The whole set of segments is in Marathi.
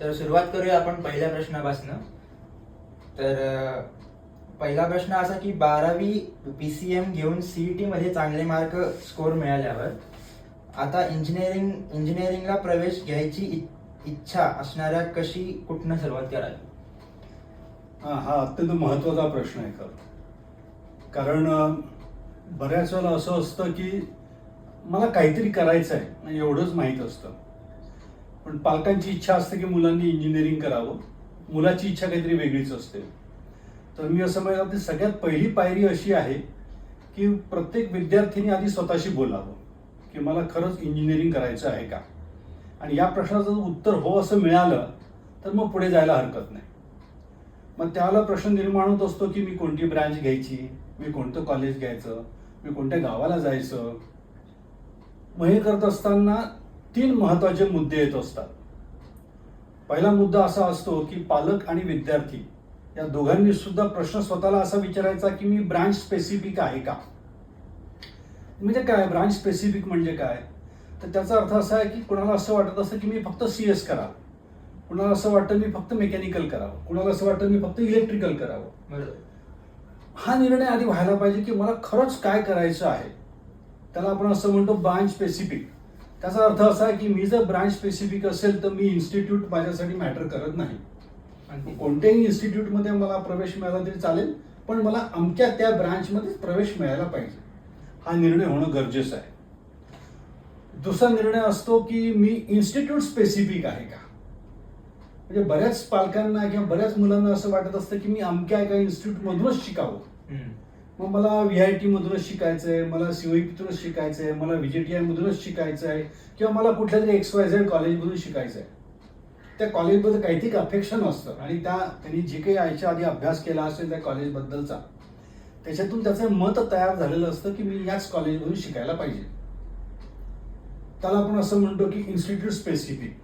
तर सुरुवात करूया आपण पहिल्या प्रश्नापासून. तर पहिला प्रश्न असा की 12वी PCM घेऊन CET मध्ये चांगले मार्क स्कोर मिळाल्यावर आता इंजिनिअरिंगला प्रवेश घ्यायची इच्छा असणाऱ्या कुठनं सुरुवात करावी? हा अत्यंत महत्त्वाचा प्रश्न आहे कारण बऱ्याच वेळेला असं असतं की मला काहीतरी करायचं आहे एवढंच माहीत असतं, पण पालकांची इच्छा असते की मुलांनी इंजिनिअरिंग करावं, मुलाची इच्छा काहीतरी वेगळीच असते. तर मी असं म्हणतो की सगळ्यात पहिली पायरी अशी आहे की प्रत्येक विद्यार्थ्यांनी आधी स्वतःशी बोलावं की मला खरंच इंजिनिअरिंग करायचं आहे का, आणि या प्रश्नाचं उत्तर हो असं मिळालं तर मग पुढे जायला हरकत नाही. मग त्याला प्रश्न निर्माण होत असतो की मी कोणती ब्रँच घ्यायची, मी कोणतं कॉलेज घ्यायचं, मी कोणत्या गावाला जायचं. मग हे करत असताना 3 महत्त्वाचे मुद्दे येत असतात. पहिला मुद्दा असा असतो की पालक आणि विद्यार्थी या दोघांनी सुद्धा प्रश्न स्वतःला असा विचारायचा की मी ब्रांच स्पेसिफिक आहे का. म्हणजे काय ब्रांच स्पेसिफिक म्हणजे काय, तर त्याचा अर्थ असा आहे की कुणाला असं वाटत असतं की मी फक्त CS करावं, कुणाला असं वाटतं मी फक्त मेकॅनिकल करावं, कुणाला असं वाटतं मी फक्त इलेक्ट्रिकल करावं. बरोबर. हा निर्णय आधी व्हायला पाहिजे की मला खरंच काय करायचं आहे. त्याला आपण असं म्हणतो ब्रांच स्पेसिफिक. त्याचा अर्थ असा आहे की मी जर ब्रांच स्पेसिफिक असेल तर मी इन्स्टिट्यूट माझ्यासाठी मॅटर करत नाही. कोणत्याही इन्स्टिट्यूटमध्ये मला प्रवेश मिळाला तरी चालेल, पण मला अमक्या त्या ब्रांचमध्ये प्रवेश मिळायला पाहिजे. हा निर्णय होणं गरजेचं आहे. दुसरा निर्णय असतो की मी इन्स्टिट्यूट स्पेसिफिक आहे का. म्हणजे बऱ्याच पालकांना किंवा बऱ्याच मुलांना असं वाटत असतं की मी अमक्या एका इन्स्टिट्यूटमधूनच शिकावं. मग मला VIT मधूनच शिकायचं आहे, मला COEPतूनच शिकायचं आहे, मला VJTI मधूनच शिकायचं आहे, किंवा मला कुठल्या तरी XYZ कॉलेजमधून शिकायचं आहे. त्या कॉलेजबद्दल काहीतरी अपेक्षण असतं आणि त्यांनी जे काही याच्या आधी अभ्यास केला असेल त्या कॉलेजबद्दलचा, त्याच्यातून त्याचं मत तयार झालेलं असतं की मी याच कॉलेजमधून शिकायला पाहिजे. त्याला आपण असं म्हणतो की इन्स्टिट्यूट स्पेसिफिक.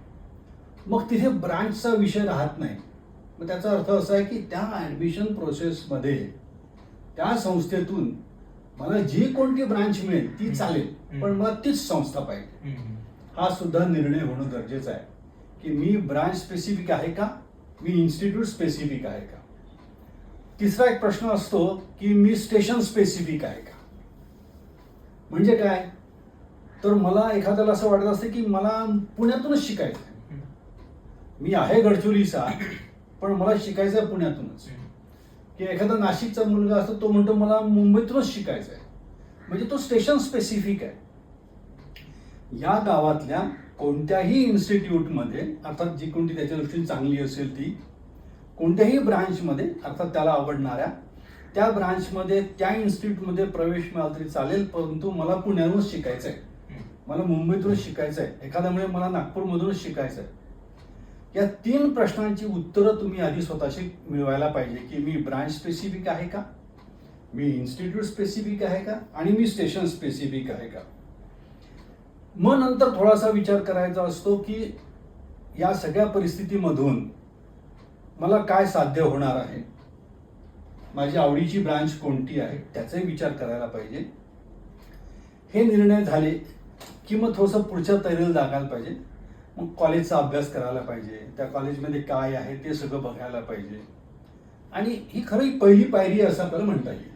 मग तिथे ब्रांचचा विषय राहत नाही. मग त्याचा अर्थ असा आहे की त्या ॲडमिशन प्रोसेसमध्ये त्या संस्थेतून मला जी कोणती ब्रांच मिळेल ती चालेल, पण मला तीच संस्था पाहिजे. हा सुद्धा निर्णय होणं गरजेचं आहे की मी ब्रांच स्पेसिफिक आहे का, मी इन्स्टिट्यूट स्पेसिफिक आहे का. तिसरा एक प्रश्न असतो की मी स्टेशन स्पेसिफिक आहे का. म्हणजे काय, तर मला एखाद्याला असं वाटत असतं की मला पुण्यातूनच शिकायचं आहे. मी आहे गडचिरोलीचा, पण मला शिकायचं आहे पुण्यातूनच. की एखादा नाशिकचा मुलगा असतो, तो म्हणतो मला मुंबईतूनच शिकायचं आहे. म्हणजे तो स्टेशन स्पेसिफिक आहे. या गावातल्या कोणत्याही इन्स्टिट्यूटमध्ये, अर्थात जी कोणती त्याच्या दृष्टीने चांगली असेल ती, कोणत्याही ब्रांचमध्ये अर्थात त्याला आवडणाऱ्या त्या ब्रांचमध्ये त्या इन्स्टिट्यूटमध्ये प्रवेश मिळाला तरी चालेल, परंतु मला पुण्यातूनच शिकायचं आहे, मला मुंबईतूनच शिकायचं आहे, एखाद्यामुळे मला नागपूरमधूनच शिकायचं आहे. या 3 प्रश्नांची उत्तरं तुम्ही आधी स्वतःशी मिळवायला पाहिजे की मी ब्रांच स्पेसिफिक आहे का, मी इन्स्टिट्यूट स्पेसिफिक आहे का, आणि मी स्टेशन स्पेसिफिक आहे का. मग नंतर थोडासा विचार करायचा असतो की या सगळ्या परिस्थितीमधून मला काय साध्य होणार आहे, माझी आवडीची ब्रांच कोणती आहे, त्याचाही विचार करायला पाहिजे. हे निर्णय झाले की मग थोडंसं पुढच्या तयारीला लागायला पाहिजे. मग कॉलेजचा अभ्यास करायला पाहिजे, त्या कॉलेजमध्ये काय आहे ते सगळं बघायला पाहिजे. आणि ही खरी पहिली पायरी असं आपल्याला म्हणता येईल.